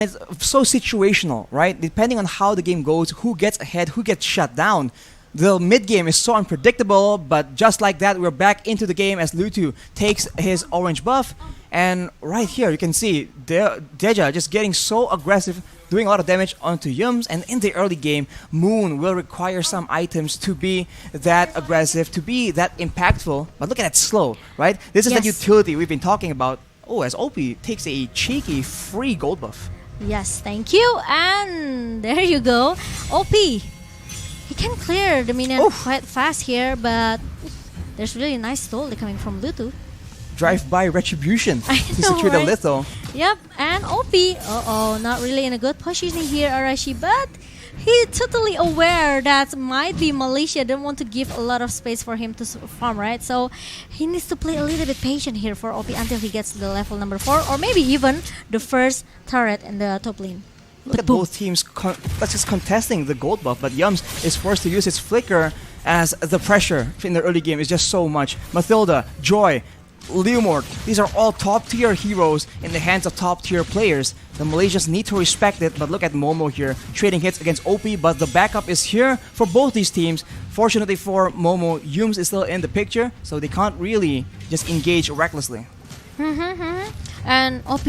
It's so situational, right? Depending on how the game goes, who gets ahead, who gets shut down. The mid game is so unpredictable, but just like that, we're back into the game as Lutu takes his orange buff. And right here, you can see Deja just getting so aggressive, doing a lot of damage onto Yums. And in the early game, Moon will require some items to be that aggressive, to be that impactful. But look at that slow, right? This is the utility we've been talking about. Oh, as OP takes a cheeky free gold buff. Yes, thank you. And there you go. OP. He can clear the minion quite fast here, but there's really nice stole coming from Lutu. Drive-by retribution to secure the lethal. Yep, and OP. Not really in a good position here, Arashi, but he's totally aware that might be Malaysia don't want to give a lot of space for him to farm, right? So he needs to play a little bit patient here for OP until he gets the level number 4, or maybe even the first turret in the top lane. Look at both teams just contesting the gold buff, but Yums is forced to use his flicker as the pressure in the early game is just so much. Mathilda, Joy, Leomord, these are all top tier heroes in the hands of top tier players. The Malaysians need to respect it, but look at Momo here, trading hits against OP, but the backup is here for both these teams. Fortunately for Momo, Yums is still in the picture, so they can't really just engage recklessly. And OP,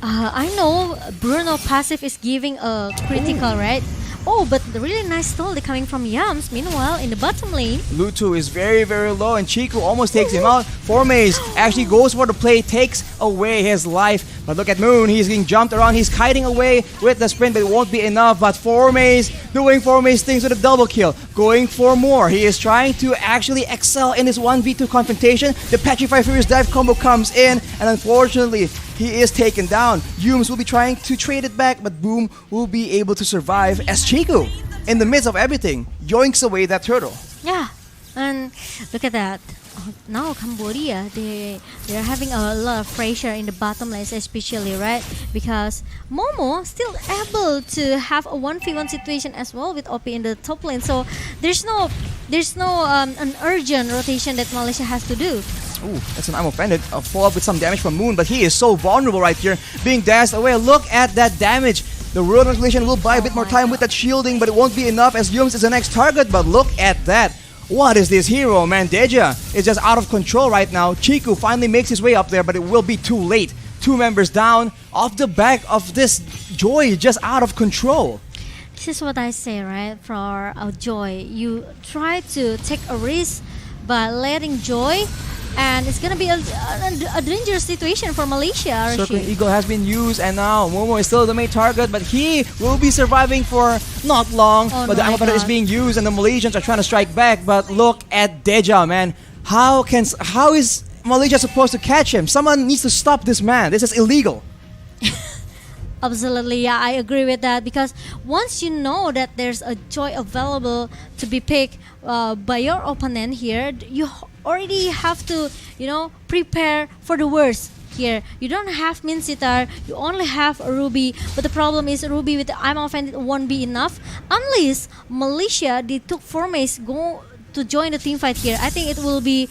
I know Bruno passive is giving a critical, right? Oh, but the really nice stall coming from Yums. Meanwhile, in the bottom lane, Lutu is very, very low, and Chiku almost takes him out. Formaze actually goes for the play, takes away his life. But look at Moon, he's getting jumped around. He's kiting away with the sprint, but it won't be enough. But Formaze doing Formaze things with a double kill, going for more. He is trying to actually excel in this 1v2 confrontation. The Petrify Furious Dive combo comes in, and unfortunately, he is taken down. Yums will be trying to trade it back, but Boom will be able to survive as Chiku, in the midst of everything, yoinks away that turtle. yeah, and look at that. Now Cambodia, they're having a lot of pressure in the bottom lanes, especially, right? Because Momo still able to have a 1v1 situation as well with OP in the top lane. So there's no an urgent rotation that Malaysia has to do. Ooh, that's an I'm offended. A follow-up with some damage from Moon, but he is so vulnerable right here, being dashed away. Look at that damage. The World Translation will buy a bit more time with that shielding, but it won't be enough as Yums is the next target. But look at that. What is this hero, man? Deja is just out of control right now. Chiku finally makes his way up there, but it will be too late. 2 members down off the back of this Joy, just out of control. This is what I say, right? For Joy, you try to take a risk by letting Joy, and it's gonna be a dangerous situation for Malaysia. Circling Eagle has been used, and now Momo is still the main target, but he will be surviving for not long. But the Amapata is being used, and the Malaysians are trying to strike back. But look at Deja, man. How is Malaysia supposed to catch him? Someone needs to stop this man. This is illegal. Absolutely, yeah, I agree with that, because once you know that there's a Joy available to be picked by your opponent here, you already have to, prepare for the worst here. You don't have Min Sitar, you only have a Ruby, but the problem is Ruby with the I'm offended won't be enough unless Malaysia, they took Formace go to join the team fight here. I think it will be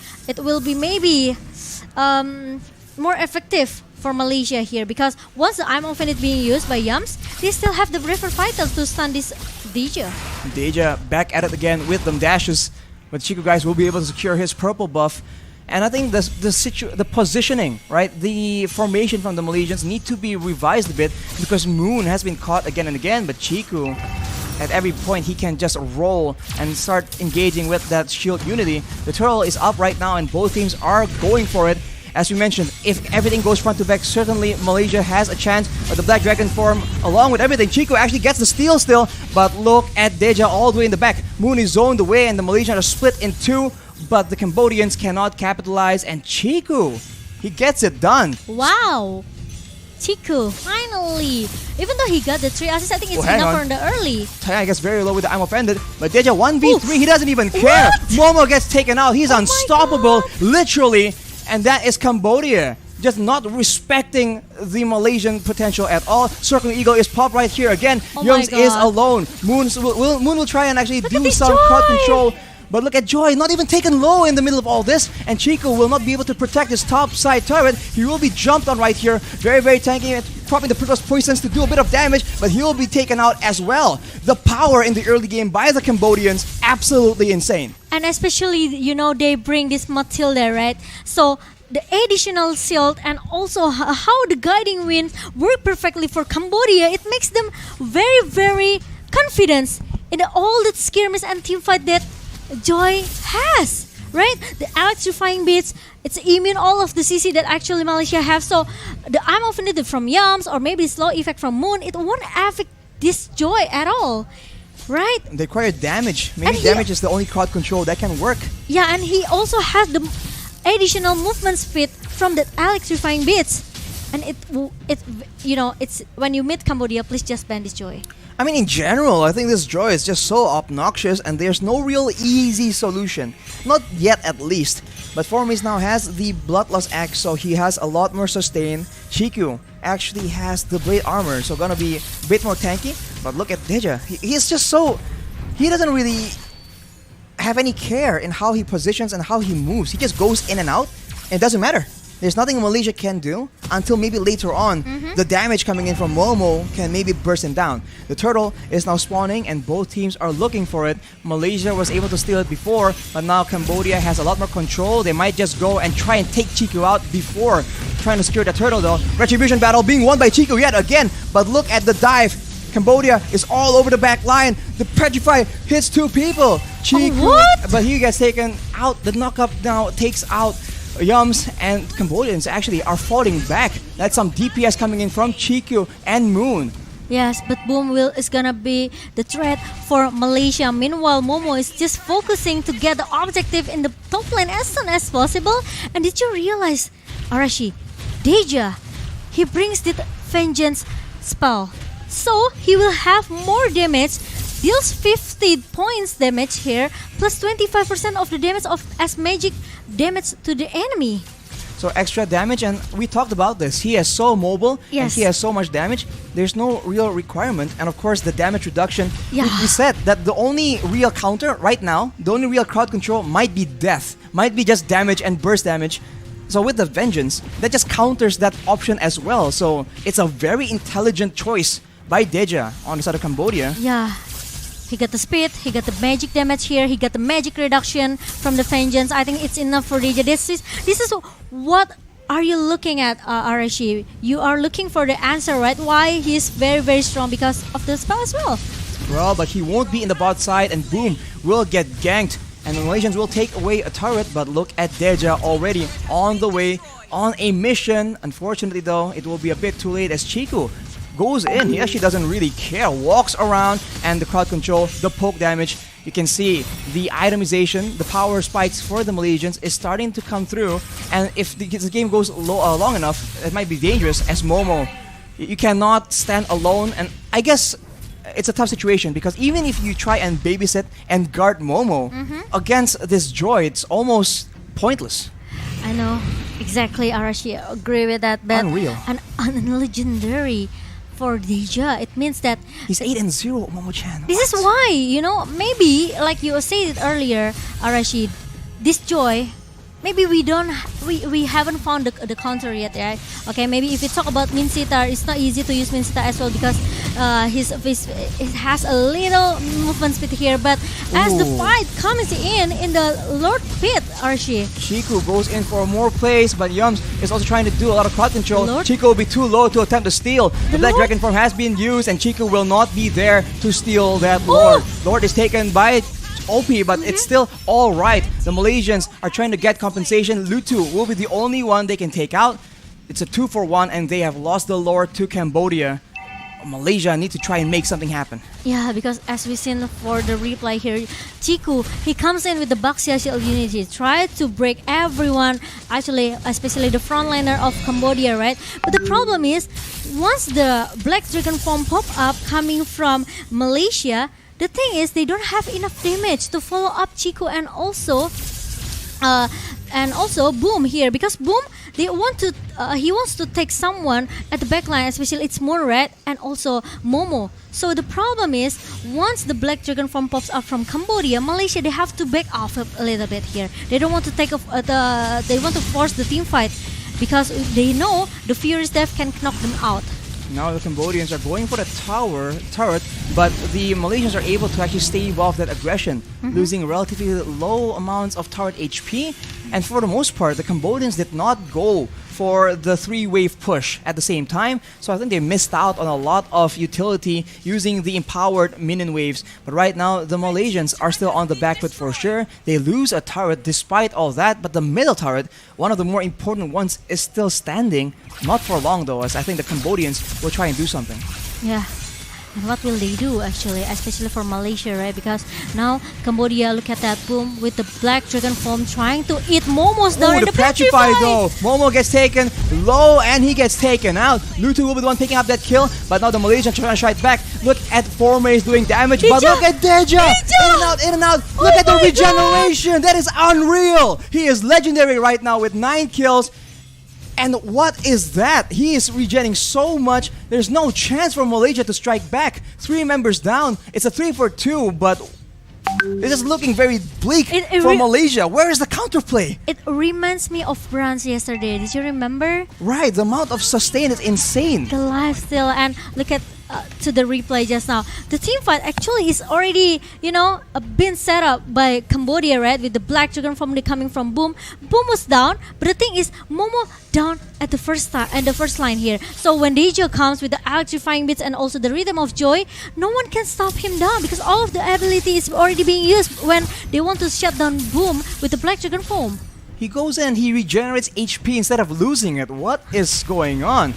maybe more effective for Malaysia here, because once the I'm offended being used by Yums, they still have the River Fighters to stun this Deja. Deja back at it again with them dashes, but Chiku guys will be able to secure his purple buff. And I think the positioning, right, the formation from the Malaysians need to be revised a bit, because Moon has been caught again and again, but Chiku, at every point he can just roll and start engaging with that shield unity. The turtle is up right now, and both teams are going for it. As we mentioned, if everything goes front to back, certainly Malaysia has a chance. But the Black Dragon form, along with everything, Chiku actually gets the steal still. But look at Deja all the way in the back. Moon is zoned away, and the Malaysians are split in 2. But the Cambodians cannot capitalize, and Chiku, he gets it done. Wow! Chiku, finally! Even though he got the 3 assists, I think it's enough for the early. Taya gets very low with the I'm offended, but Deja 1v3, he doesn't even care. Momo gets taken out, he's unstoppable, literally. And that is Cambodia, just not respecting the Malaysian potential at all. Circling Eagle is popped right here again. Yums is alone. Moon will try and actually do some crowd control, But look at Joy, not even taken low in the middle of all this. And Chico will not be able to protect his top side turret. He will be jumped on right here. Very, very tanky. Dropping the Prickle's Poisons to do a bit of damage, but he will be taken out as well. The power in the early game by the Cambodians, absolutely insane. And especially, they bring this Matilda, right? So the additional shield and also how the guiding winds work perfectly for Cambodia, it makes them very, very confident in all the skirmish and teamfight that Joy has. Right? The electrifying beats, it's immune all of the CC that actually Malaysia have. So the I'm offended from Yums or maybe slow effect from Moon, it won't affect this Joy at all. Right? They require damage. Maybe damage is the only crowd control that can work. Yeah, and he also has the additional movement speed from the electrifying beats. And it's when you meet Cambodia, please just ban this Joy. I mean, in general, I think this Joy is just so obnoxious and there's no real easy solution. Not yet, at least. But Formis now has the Bloodlust Axe, so he has a lot more sustain. Chiku actually has the Blade Armor, so gonna be a bit more tanky. But look at Deja. He's just so... He doesn't really have any care in how he positions and how he moves. He just goes in and out, and it doesn't matter. There's nothing Malaysia can do until maybe later on the damage coming in from Momo can maybe burst him down. The turtle is now spawning and both teams are looking for it. Malaysia was able to steal it before, but now Cambodia has a lot more control. They might just go and try and take Chiku out before trying to secure the turtle though. Retribution battle being won by Chiku yet again, but look at the dive. Cambodia is all over the back line. The Petrify hits two people. Chiku, but he gets taken out. The knockup now takes out Yums, and Cambodians actually are falling back. That's some DPS coming in from Chiku and Moon. Yes, but Boom is gonna be the threat for Malaysia. Meanwhile, Momo is just focusing to get the objective in the top lane as soon as possible. And did you realize, Arashi, Deja, he brings the Vengeance spell. So he will have more damage, deals 50 points damage here, plus 25% of the damage as magic damage to the enemy. So extra damage, and we talked about this. He is so mobile and Yes. he has so much damage. There's no real requirement, and of course the damage reduction. Yeah. We said that the only real counter right now, the only real crowd control might be death, might be just damage and burst damage. So with the Vengeance, that just counters that option as well. So it's a very intelligent choice by Deja on the side of Cambodia. Yeah. He got the speed, he got the magic damage here, he got the magic reduction from the Vengeance. I think it's enough for Deja. This is what are you looking at, Arashi? You are looking for the answer, right? Why he's very, very strong because of the spell as well. Well, but he won't be in the bot side, and boom, will get ganked. And the Malaysians will take away a turret, but look at Deja already on the way on a mission. Unfortunately though, it will be a bit too late as Chiku goes in. He actually doesn't really care, walks around, and the crowd control, the poke damage. You can see the itemization, the power spikes for the Malaysians is starting to come through. And if the game goes long enough, it might be dangerous as Momo. You cannot stand alone, and I guess it's a tough situation because even if you try and babysit and guard Momo against this Joy, it's almost pointless. I know, exactly, Arashi. I agree with that. But Unreal. An legendary for Deja, it means that He's 8-0, Momo-chan. this is why, maybe like you said it earlier, Arashi, this Joy, maybe we haven't found the counter yet, right? Okay, maybe if we talk about Minsitar, it's not easy to use Minsitar as well because it has a little movement speed here. But as the fight comes in the Lord Pit, Archie, Chiku goes in for more plays, but Yums is also trying to do a lot of crowd control. Lord? Chiku will be too low to attempt to steal. The Black Lord? Dragon form has been used, and Chiku will not be there to steal that Lord. Lord is taken by OP, but it's still alright. The Malaysians are trying to get compensation. Lutu will be the only one they can take out. It's a 2-for-1, and they have lost the Lord to Cambodia. Malaysia need to try and make something happen. yeah, because as we seen for the replay here, Chiku, he comes in with the Baxia Shield Unity, try to break everyone, actually, especially the frontliner of Cambodia, right? But the problem is, once the Black Dragon form pop up coming from Malaysia, the thing is they don't have enough damage to follow up Chiku and also Boom here, because Boom, they want to. He wants to take someone at the back line, especially it's Moon Red and also Momo. So the problem is, once the Black Dragon form pops up from Cambodia, Malaysia, they have to back off a little bit here. They don't want to take off they want to force the team fight because they know the Furious Death can knock them out. Now the Cambodians are going for the turret, but the Malaysians are able to actually stave off that aggression, losing relatively low amounts of turret HP. And for the most part, the Cambodians did not go for the 3-wave push at the same time, so I think they missed out on a lot of utility using the empowered minion waves. But right now, the Malaysians are still on the back foot for sure. They lose a turret despite all that, but the middle turret, one of the more important ones, is still standing. Not for long though, as I think the Cambodians will try and do something. Yeah. And what will they do actually, especially for Malaysia, right? Because now Cambodia, look at that, boom, with the Black Dragon form trying to eat Momo's down in the Petrify though. Momo gets taken low and he gets taken out. Lutu will be the one picking up that kill, but now the Malaysians trying to fight back. Look at Formace doing damage, but look at Deja! In and out. Look at the regeneration. That is unreal. He is legendary right now with 9 kills. And what is that? He is regenerating so much. There's no chance for Malaysia to strike back. 3 members down. It's a 3 for 2, but this is looking very bleak for Malaysia. Where is the counterplay? It reminds me of Bronze yesterday. Did you remember? Right, the amount of sustain is insane. The lifesteal, and look at to the replay just now. The team fight actually is already, been set up by Cambodia, right? With the Black Dragon form coming from Boom. Boom was down, but the thing is, Momo down at the first line here. So when Deja comes with the electrifying bits and also the rhythm of joy, no one can stop him down because all of the ability is already being used when they want to shut down Boom with the Black Dragon form. He goes in, he regenerates HP instead of losing it. What is going on?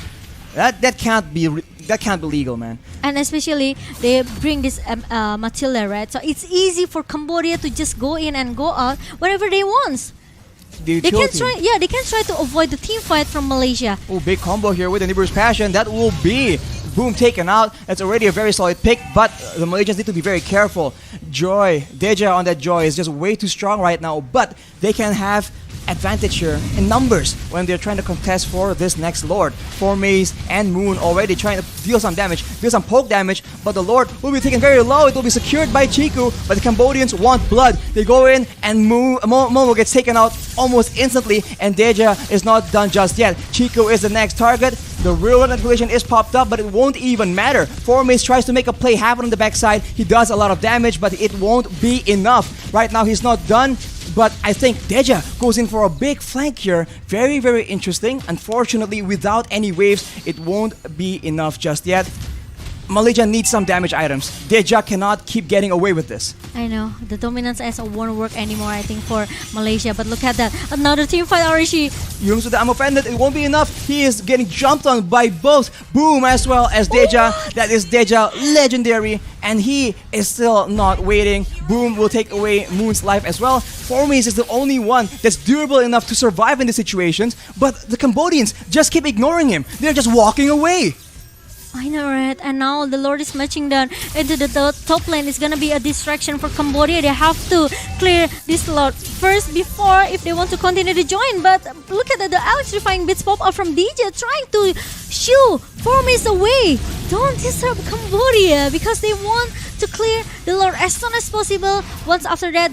That can't be legal, man. And especially they bring this Matilda, right? So it's easy for Cambodia to just go in and go out wherever they want. They can try to avoid the team fight from Malaysia. Oh, big combo here with the Nibiru's Passion. That will be Boom taken out. That's already a very solid pick, but the Malaysians need to be very careful. Joy, Deja on that Joy is just way too strong right now, but they can have advantage here in numbers when they're trying to contest for this next Lord. Formace and Moon already trying to deal some damage, deal some poke damage, but the Lord will be taken very low. It will be secured by Chiku, but the Cambodians want blood. They go in and Momo gets taken out almost instantly, and Deja is not done just yet. Chiku is the next target. The real manipulation is popped up, but it won't even matter. Formace tries to make a play happen on the backside. He does a lot of damage, but it won't be enough. Right now, he's not done. But I think Deja goes in for a big flank here. Very, very interesting. Unfortunately, without any waves, it won't be enough just yet. Malaysia needs some damage items. Deja cannot keep getting away with this. I know. The dominance as won't work anymore, I think, for Malaysia. But look at that. Another team fight, Arishi. Yums with the ammo offended. It won't be enough. He is getting jumped on by both Boom as well as Deja. That is Deja, legendary. And he is still not waiting. Boom will take away Moon's life as well. Formace is the only one that's durable enough to survive in these situations. But the Cambodians just keep ignoring him. They're just walking away. I know, right? And now the Lord is marching down into the top lane. It's gonna be a distraction for Cambodia. They have to clear this Lord first before if they want to continue to join. But look at the electrifying bits pop up from DJ trying to shoo Formace away. Don't disturb Cambodia because they want to clear the Lord as soon as possible. Once after that,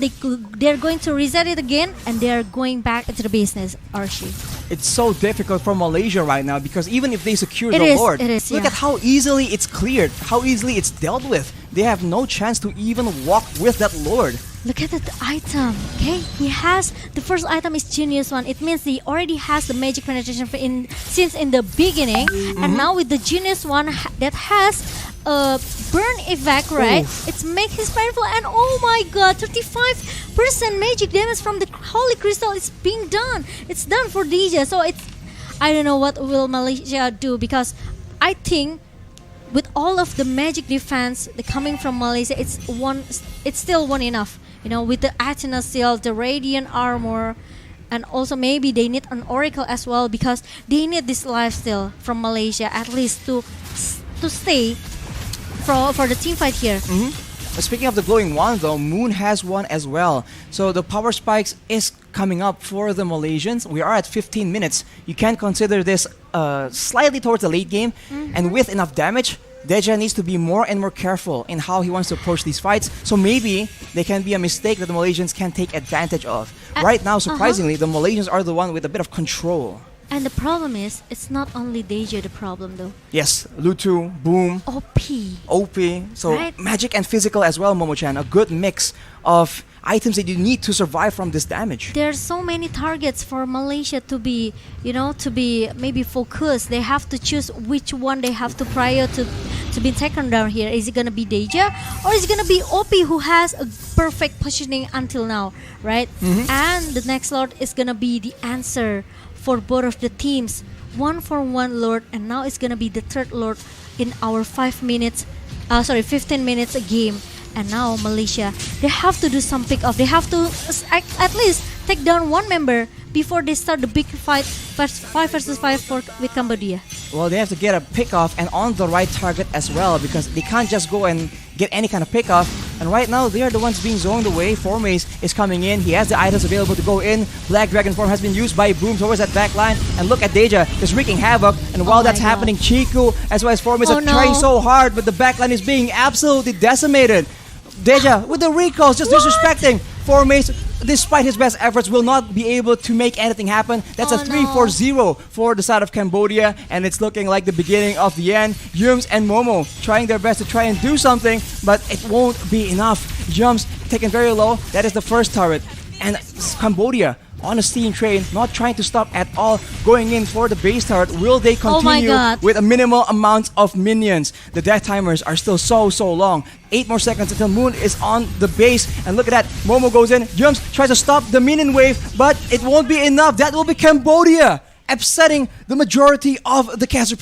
they're going to reset it again and they're going back into the business, Archie. It's so difficult for Malaysia right now because even if they secure the Lord, look at how easily it's cleared, how easily it's dealt with. They have no chance to even walk with that Lord. Look at the item, okay? He has, the first item is Genius one. It means he already has the magic penetration since in the beginning. And now with the Genius one that has burn evac, right? It's make his painful, and oh my god, 35% magic damage from the Holy Crystal is being done. It's done for DJ. So it's, I don't know what will Malaysia do because I think with all of the magic defense coming from Malaysia, it's still one enough. With the Athena Seal, the Radiant Armor, and also maybe they need an Oracle as well because they need this lifesteal from Malaysia at least to stay for the team fight here. Speaking of the glowing wand, though, Moon has one as well. So the power spikes is coming up for the Malaysians. We are at 15 minutes. You can consider this slightly towards the late game, and with enough damage, Deja needs to be more and more careful in how he wants to approach these fights. So maybe they can be a mistake that the Malaysians can take advantage of. Right now, surprisingly, the Malaysians are the one with a bit of control. And the problem is, it's not only Deja the problem though. Yes, Lutu, Boom, OP. OP. So Right. magic and physical as well, Momo-chan. A good mix of items that you need to survive from this damage. There are so many targets for Malaysia to be, to be maybe focused. They have to choose which one they have to prior to be taken down here. Is it gonna be Deja or is it gonna be OP who has a perfect positioning until now, right? And the next Lord is gonna be the answer for both of the teams. 1-for-1 Lord, and now it's gonna be the third Lord in our 15 minutes a game. And now Malaysia, they have to do some pick off. They have to at least take down one member before they start the big fight, 5 versus 5 with Cambodia. Well, they have to get a pick off and on the right target as well, because they can't just go and get any kind of pick off. And right now, they are the ones being zoned away. Formace is coming in. He has the items available to go in. Black Dragon form has been used by Boom towards that back line. And look at Deja, just wreaking havoc. And while that's happening, Chiku as well as Formace are trying so hard, but the back line is being absolutely decimated. Deja with the recalls, just disrespecting. Formace, despite his best efforts, will not be able to make anything happen. That's a 3-4-0 for the side of Cambodia, and it's looking like the beginning of the end. Yums and Momo trying their best to try and do something, but it won't be enough. Yums taken very low. That is the first turret. And Cambodia on a steam train, not trying to stop at all, going in for the base turret. Will they continue with a minimal amount of minions? The death timers are still so long. 8 more seconds until Moon is on the base. And look at that, Momo goes in, Jumps tries to stop the minion wave, but it won't be enough. That will be Cambodia, upsetting the majority of the caster